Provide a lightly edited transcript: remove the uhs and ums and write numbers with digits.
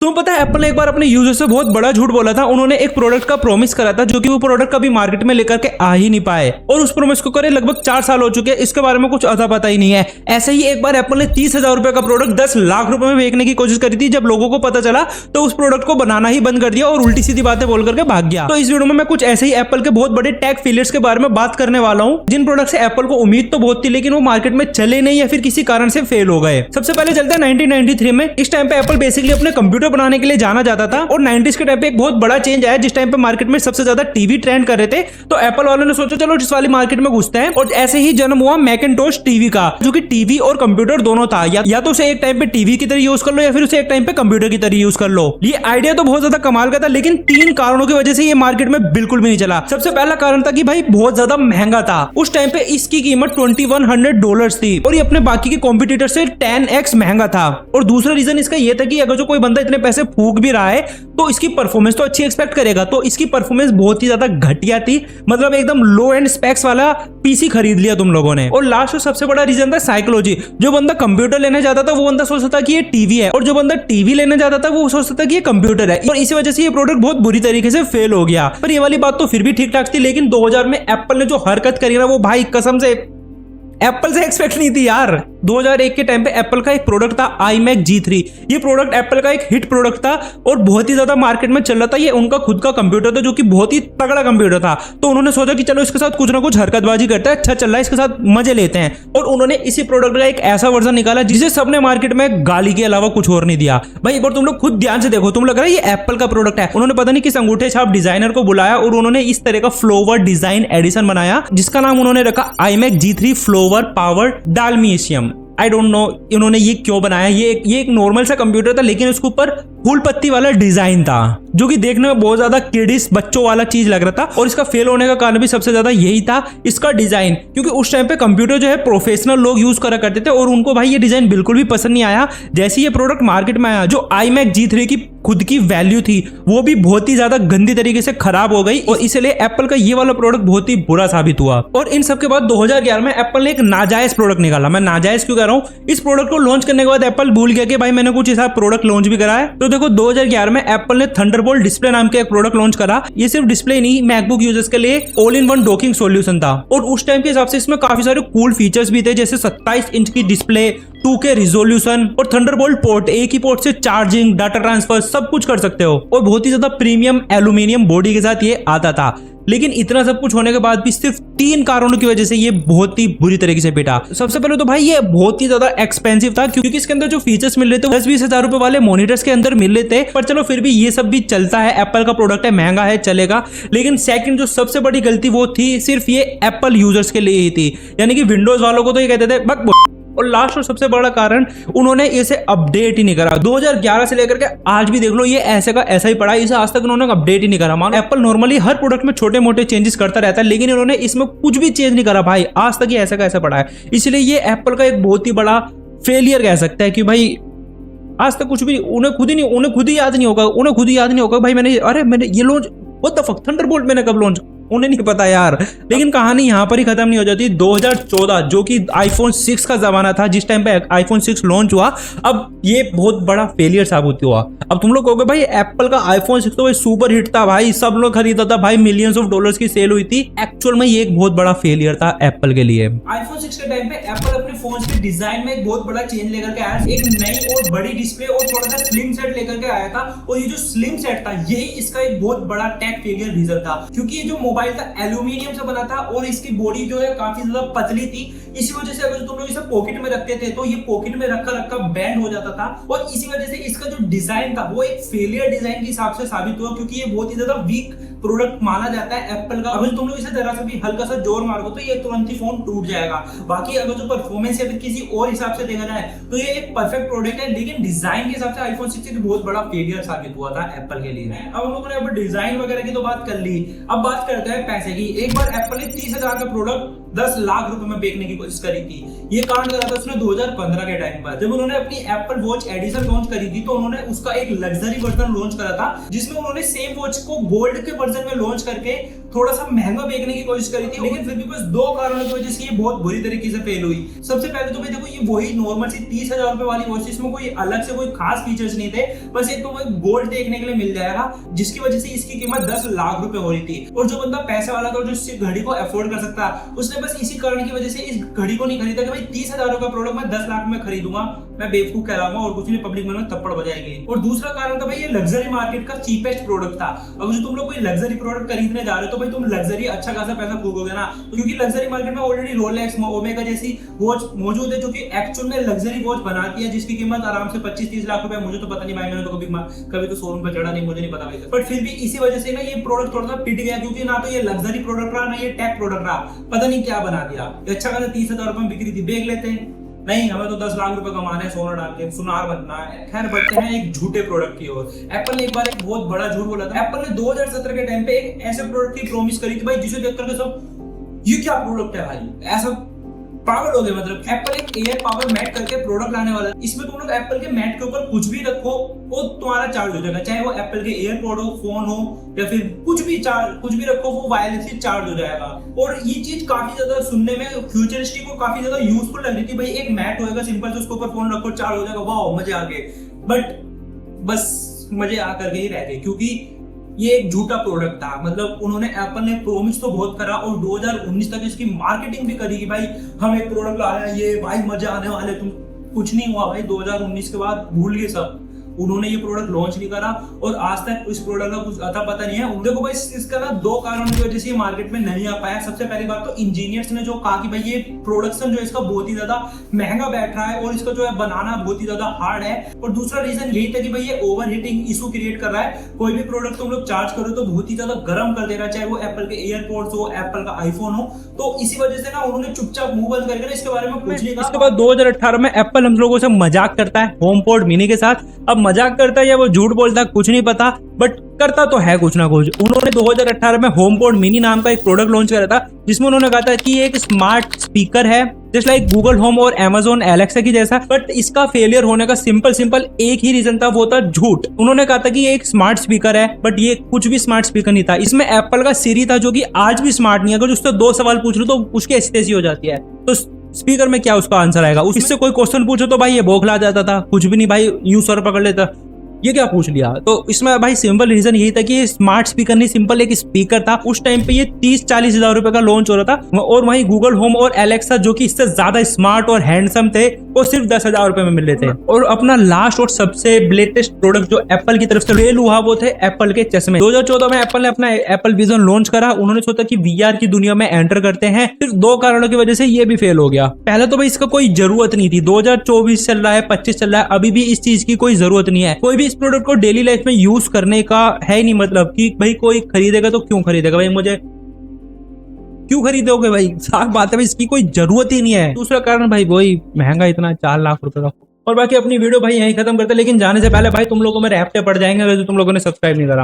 तुम्हें पता है एप्पल ने एक बार अपने यूजर से बहुत बड़ा झूठ बोला था। उन्होंने एक प्रोडक्ट का प्रॉमिस करा था जो कि वो प्रोडक्ट कभी मार्केट में लेकर के आ ही नहीं पाए और उस प्रॉमिस को करे लगभग 4 साल हो चुके हैं। इसके बारे में कुछ अता पता ही नहीं है। ऐसे ही एक बार एप्पल ने 30,000 रुपए का प्रोडक्ट 10 लाख रुपए में बेचने की कोशिश करी थी। जब लोगों को पता चला तो उस प्रोडक्ट को बनाना ही बंद कर दिया और उल्टी सीधी बातें बोल करके भाग गया। तो इस वीडियो में मैं कुछ ऐसे ही एप्पल के बहुत बड़े टेक फेलियर्स के बारे में बात करने वाला हूँ, जिन प्रोडक्ट से एप्पल को उम्मीद तो बहुत थी लेकिन वो मार्केट में चले नहीं या फिर किसी कारण से फेल हो गए। सबसे पहले चलते हैं 1993 में। इस टाइम पे एप्पल बेसिकली अपने कंप्यूटर बनाने के लिए जाना जाता था और 90s के टाइम पे एक बहुत बड़ा चेंज आया जिस टाइम पे मार्केट में सबसे ज्यादा टीवी ट्रेंड कर रहे थे। तो एप्पल वालों ने सोचा चलो इस वाली मार्केट में घुसते हैं और ऐसे ही जन्म हुआ मैकिंटोश टीवी का, जो कि टीवी और कंप्यूटर दोनों था। या तो उसे एक टाइम पे टीवी की तरह यूज कर लो या फिर उसे एक टाइम पे कंप्यूटर की तरह यूज कर लो। ये आइडिया तो बहुत ज्यादा कमाल का था लेकिन 3 कारणों की वजह से ये मार्केट में बिल्कुल भी नहीं चला। सबसे पहला कारण था कि भाई बहुत ज्यादा महंगा था। उस टाइम पे इसकी कीमत $2100 थी और ये अपने बाकी के कॉम्पिटिटर से 10x महंगा था। और दूसरा रीजन इसका ये था कि अगर जो कोई बंदा इतने पैसे फूक भी रहा है तो इसकी परफॉर्मेंस तो अच्छी एक्सपेक्ट करेगा। तो इसकी परफॉर्मेंस बहुत ही ज्यादा घटिया थी, मतलब एकदम लो एंड स्पेक्स वाला पीसी खरीद लिया तुम लोगों ने। और लास्ट और सबसे बड़ा रीजन था साइकोलॉजी। जो बंदा कंप्यूटर लेने जाता था वो बंदा सोचता था कि ये टीवी है और जो बंदा टीवी लेने जाता था वो सोचता था कि ये कंप्यूटर है। और इसी वजह से ये प्रोडक्ट बहुत बुरी तरीके से फेल हो गया। पर ये वाली बात तो फिर भी ठीक ठाक थी, लेकिन 2000 में एप्पल ने जो हरकत करी ना वो भाई कसम से एप्पल से एक्सपेक्ट नहीं थी यार। 2001 के टाइम पे एप्पल का एक प्रोडक्ट था iMac G3। ये प्रोडक्ट एप्पल का एक हिट प्रोडक्ट था और बहुत ही ज्यादा मार्केट में चल रहा था। ये उनका खुद का कंप्यूटर था जो कि बहुत ही तगड़ा कंप्यूटर था। तो उन्होंने सोचा कि चलो इसके साथ कुछ ना कुछ हरकतबाजी करते हैं, अच्छा चल रहा है, इसके साथ मजे लेते हैं। और उन्होंने इसी प्रोडक्ट का एक ऐसा वर्जन निकाला जिसे सबने मार्केट में गाली के अलावा कुछ और नहीं दिया। भाई एक बार तुम लोग खुद ध्यान से देखो, तुम लग रहा है ये एप्पल का प्रोडक्ट है। उन्होंने पता नहीं किस अंगूठे छाप डिजाइनर को बुलाया और उन्होंने इस तरह का फ्लोवर डिजाइन एडिशन बनाया जिसका नाम उन्होंने रखा iMac G3 flower power Dalmatian. I don't know इन्होंने ये क्यों बनाया। ये एक नॉर्मल सा कंप्यूटर था लेकिन उसके ऊपर फूल पत्ती वाला डिजाइन था जो कि देखने में बहुत ज्यादा किड्स बच्चों वाला चीज लग रहा था। और इसका फेल होने का कारण भी सबसे ज्यादा यही था, इसका डिजाइन। क्योंकि उस टाइम पे कंप्यूटर जो है प्रोफेशनल लोग यूज करा करते थे और उनको भाई ये डिजाइन बिल्कुल भी पसंद नहीं आया। जैसे ये प्रोडक्ट मार्केट में आया, जो iMac G3 की खुद की वैल्यू थी वो भी बहुत ही ज्यादा गंदी तरीके से खराब हो गई और इसलिए एप्पल का ये वाला प्रोडक्ट बहुत ही बुरा साबित हुआ। और इन सब के बाद 2011 में एप्पल ने एक नाजायज प्रोडक्ट निकाला। मैं नाजायज क्यों कह रहा हूँ, इस प्रोडक्ट को लॉन्च करने के बाद एप्पल भूल गया कि भाई मैंने कुछ ऐसा प्रोडक्ट लॉन्च भी करा है। तो देखो 2011 में एप्पल ने थंडरबोल्ट डिस्प्ले नाम के एक प्रोडक्ट लॉन्च करा। ये सिर्फ डिस्प्ले नहीं, मैकबुक यूजर्स के लिए all in one docking solution था। और उस टाइम के हिसाब से इसमें काफी सारे कूल फीचर्स भी थे, जैसे 27 इंच की डिस्प्ले, 2K रिजोल्यूशन और थंडरबोल्ट पोर्ट। एक ही पोर्ट से चार्जिंग, डाटा ट्रांसफर सब कुछ कर सकते हो। और बहुत ही ज्यादा प्रीमियम एल्यूमिनियम बॉडी के साथ ये आता था। लेकिन इतना सब कुछ होने के बाद भी सिर्फ 3 कारणों की वजह से ये बहुत ही बुरी तरीके से पिटा। सबसे पहले तो भाई ये बहुत ही ज्यादा एक्सपेंसिव था क्योंकि इसके अंदर जो फीचर्स मिल रहे थे 10-20 हजार रुपए वाले मॉनिटर्स के अंदर मिल रहे थे। पर चलो फिर भी ये सब भी चलता है, एप्पल का प्रोडक्ट है, महंगा है, चलेगा। लेकिन सेकंड जो सबसे बड़ी गलती वो थी सिर्फ ये एप्पल यूजर्स के लिए ही थी, यानी कि विंडोज वालों को तो ये कहते थे बक। और लास्ट और सबसे बड़ा कारण, उन्होंने इसे अपडेट ही नहीं करा। 2011 से लेकर के आज भी देख लो ये ऐसे का ऐसा ही पड़ा है। इसे आज तक उन्होंने अपडेट ही नहीं करा। मान एप्पल नॉर्मली हर प्रोडक्ट में छोटे मोटे चेंजेस करता रहता है लेकिन इन्होंने इसमें कुछ भी चेंज नहीं करा भाई। आज तक ये ऐसा का ऐसा पड़ा है। इसलिए ये एप्पल का एक बहुत ही बड़ा फेलियर कह सकता है कि भाई आज तक कुछ भी उन्हें खुद ही याद नहीं होगा भाई मैंने ये launch what the fuck Thunderbolt मैंने कब लॉन्च, उन्हें नहीं पता यार। लेकिन कहानी यहाँ पर ही खत्म नहीं हो जाती। 2014 जो कि iPhone 6 का जमाना था, जिस टाइम पे iPhone 6 लॉन्च हुआ, अब ये बहुत बड़ा फेलियर साबित हुआ। अब तुम लोग कहोगे भाई एप्पल का iPhone 6 तो भाई सुपर हिट था भाई, सब लोग खरीदा था भाई, मिलियंस ऑफ डॉलर्स की सेल हुई थी। एक्चुअल में ये एक बहुत बड़ा फेलियर था एप्पल के लिए। iPhone 6 के टाइम पे एप्पल अपने फोन के डिजाइन में एक बहुत बड़ा चेंज लेकर के आया। एक नई और बड़ी डिस्प्ले और थोड़ा सा स्लिम सेट लेकर के आया था। और ये जो स्लिम सेट था यही इसका एक बहुत बड़ा टेक फेलियर रीजन था, क्योंकि ये जो मोबाइल था एल्यूमिनियम से बना था और इसकी बॉडी जो है काफी ज्यादा पतली थी। इसी वजह से अगर तुम लोग इसे पॉकेट में रखते थे तो ये पॉकेट में रखा बैंड हो जाता था। और इसी वजह से इसका जो डिजाइन था वो एक फेलियर डिजाइन के हिसाब से साबित हुआ, क्योंकि ये बहुत ही ज्यादा वीक प्रोडक्ट माना जाता है एप्पल का। अगर तुम लोग इसे जरा सा भी हल्का सा जोर मारोगे तो ये तुरंत ही फोन टूट जाएगा। बाकी अगर जो परफॉर्मेंस या फिर किसी और हिसाब से देखा जाए तो ये एक परफेक्ट प्रोडक्ट है, लेकिन डिजाइन के हिसाब से iPhone 6 एक बहुत बड़ा फेलियर साबित हुआ था एप्पल के लिए। अब हम लोगों ने अब डिजाइन वगैरह की तो बात कर ली, अब बात करते हैं पैसे की। एक बार एप्पल ने 30,000 का प्रोडक्ट 10 लाख रुपए में बेचने की कोशिश करी थी। ये कांड करा था उसने 2015 के टाइम पर, जब उन्होंने अपनी एप्पल वॉच एडिशन लॉन्च करी थी तो उन्होंने उसका एक लग्जरी वर्जन लॉन्च करा था, जिसमें उन्होंने सेम वॉच को गोल्ड के वर्जन में लॉन्च करके थोड़ा सा महंगा बेचने की कोशिश करी थी, लेकिन फिर भी बस दो कारणों की वजह से ये बहुत बुरी तरीके से फेल हुई। सबसे पहले तो भाई देखो, ये वही नॉर्मल सी 30,000 रुपए वाली वॉच, इसमें कोई अलग से कोई खास फीचर्स नहीं थे, बस एक तो गोल्ड देखने के लिए मिल जाएगा, जिसकी वजह से इसकी कीमत 10 लाख रुपए हो रही थी। और जो बंदा पैसे वाला था, जो इस घड़ी को अफोर्ड कर सकता, उसने बस इसी कारण की वजह से इस घड़ी को नहीं खरीदा कि भाई 30,000 का प्रोडक्ट मैं 10 लाख में खरीदूंगा, मैं बेवकूफ कहलाऊंगा और कुछ नहीं, पब्लिक में थप्पड़ बजाएगी। और दूसरा कारण था भाई, ये लग्जरी मार्केट का चीपेस्ट प्रोडक्ट था। अगर जो तुम लोग कोई लग्जरी प्रोडक्ट खरीदने जा रहे हो तो भाई तुम लग्जरी अच्छा खासा पैसा फूकोगे ना, क्योंकि लग्जरी मार्केट में ऑलरेडी रोलेक्स, ओमेगा जैसी वॉच मौजूद है, जो कि एक्चुअल में लग्जरी वॉच बनाती है, जिसकी कीमत आराम से 25-30 लाख रुपए। मुझे तो पता नहीं भाई, मैंने तो कभी तो शोरूम पे चढ़ा नहीं, मुझे नहीं पता भाई, बट फिर भी इसी वजह से ना ये प्रोडक्ट थोड़ा सा पिट गया, क्योंकि ना तो ये लग्जरी प्रोडक्ट रहा, ना ये टेक प्रोडक्ट रहा, पता नहीं क्या बना दिया। अच्छा खासा 30,000 रुपए में बिक्री थी, बेच लेते हैं, नहीं हमें तो 10 लाख रुपए कमाने हैं, सोना डाल के सुनार बनना है। खैर बढ़ते हैं एक झूठे प्रोडक्ट की ओर। एप्पल ने एक बार एक बहुत बड़ा झूठ बोला था। एप्पल ने 2017 के टाइम पे एक ऐसे प्रोडक्ट की प्रॉमिस करी थी भाई, जिसे देख करके सब ये क्या प्रोडक्ट है भाई, ऐसा पागल हो गए। मतलब एप्पल एक एयर पावर मैट करके प्रोडक्ट लाने वाला है, इसमें तुम लोग एप्पल के मैट के ऊपर कुछ भी रखो वो तुम्हारा चार्ज हो जाएगा, चाहे वो एप्पल के एयरपॉड हो, फोन हो, या फिर कुछ भी रखो वो वायरलेसली चार्ज हो जाएगा। और ये चीज काफी ज्यादा सुनने में फ्यूचरिस्टिक और काफी ज्यादा यूजफुल लग रही थी। भाई एक मैट होएगा सिंपल से, उसके ऊपर फोन रखो चार्ज हो जाएगा, वाह मजे आ गए। बट बस मजे आ करके ही रह गए, क्योंकि ये एक झूठा प्रोडक्ट था। मतलब उन्होंने एप्पल ने प्रॉमिस तो बहुत करा और 2019 तक इसकी मार्केटिंग भी करी कि भाई हम एक प्रोडक्ट ला रहे हैं, ये भाई मजे आने वाले। तुम कुछ नहीं हुआ भाई, 2019 के बाद भूल गए सब, उन्होंने ये प्रोडक्ट लॉन्च नहीं करा और आज तक इस प्रोडक्ट का कुछ अता पता नहीं है। देखो भाई इसका ना दो कारणों की वजह से ये मार्केट में नहीं आ पाया। सबसे पहली बात तो इंजीनियर्स ने जो कहा कि भाई ये प्रोडक्शन जो है इसका बहुत ही ज्यादा महंगा बैठ रहा है और इसका जो है बनाना बहुत ही ज्यादा हार्ड है। और दूसरा रीजन यही था कि भाई ये ओवर हीटिंग इशू क्रिएट कर रहा है। कोई भी प्रोडक्ट तुम लोग चार्ज करो तो बहुत ही ज्यादा गर्म कर दे रहा है, चाहे वो एप्पल के एयरपोर्ट्स हो, एप्पल का आईफोन हो। तो इसी वजह से ना उन्होंने चुपचाप मुंह बंद करके इसके बारे में कुछ नहीं कहा। इसके बाद 2018 में एप्पल हम लोगों से मजाक करता है होमपोड मिनी के साथ। अब मजाक करता है या वो झूठ बोलता है कुछ नहीं पता, बट करता तो है कुछ ना कुछ। उन्होंने 2018 में होमपोड मिनी नाम का एक प्रोडक्ट लॉन्च करा था, जिसमें उन्होंने कहा था कि ये एक स्मार्ट स्पीकर है, जस्ट लाइक गूगल होम और अमेजोन एलेक्सा की जैसा। बट इसका फेलियर होने का सिंपल एक ही रीजन था, वो था झूठ। उन्होंने कहा था कि ये एक स्मार्ट स्पीकर है, बट ये कुछ भी स्मार्ट स्पीकर नहीं था। इसमें एप्पल का सिरी था, जो कि आज भी स्मार्ट नहीं है। अगर उससे 2 सवाल पूछ लो तो उसकी ऐसी तैसी हो जाती है, तो स्पीकर में क्या उसका आंसर आएगा। उससे कोई क्वेश्चन पूछो तो भाई ये बौखला जाता था, कुछ भी नहीं भाई, यूं सर पकड़ लेता, ये क्या पूछ लिया। तो इसमें भाई सिंपल रीजन यही था कि ये स्मार्ट स्पीकर नहीं, सिंपल एक स्पीकर था। उस टाइम पे ये 30-40 हजार रुपए का लॉन्च हो रहा था, और वहीं गूगल होम और एलेक्सा जो कि इससे ज्यादा स्मार्ट और हैंडसम थे, वो सिर्फ 10,000 रुपए में मिल रहे थे। और अपना लास्ट और सबसे लेटेस्ट प्रोडक्ट जो एप्पल की तरफ से फेल हुआ वो थे एप्पल के चश्मे। 2014 में एप्पल ने अपना एप्पल विजन लॉन्च करा। उन्होंने सोचा कि वीआर की दुनिया में एंटर करते हैं, सिर्फ 2 कारणों की वजह से ये भी फेल हो गया। पहले तो भाई इसका कोई जरूरत नहीं थी, 2024 चल रहा है, 25 चल रहा है, अभी भी इस चीज की कोई जरूरत नहीं है। कोई भी इस प्रोडक्ट को डेली लाइफ में यूज करने का है ही नहीं, मतलब कि भाई कोई खरीदेगा तो क्यों खरीदेगा भाई, मुझे क्यों खरीदोगे भाई, साफ बात है भाई, इसकी कोई जरूरत ही नहीं है। दूसरा कारण भाई वही महंगा इतना 4 लाख रुपए का। और बाकी अपनी वीडियो भाई यहीं खत्म करते हैं, लेकिन जाने से पहले भाई तुम लोगों को मेरे ऐप पे पड़ जाएंगे अगर तुम लोगों ने सब्सक्राइब नहीं करा।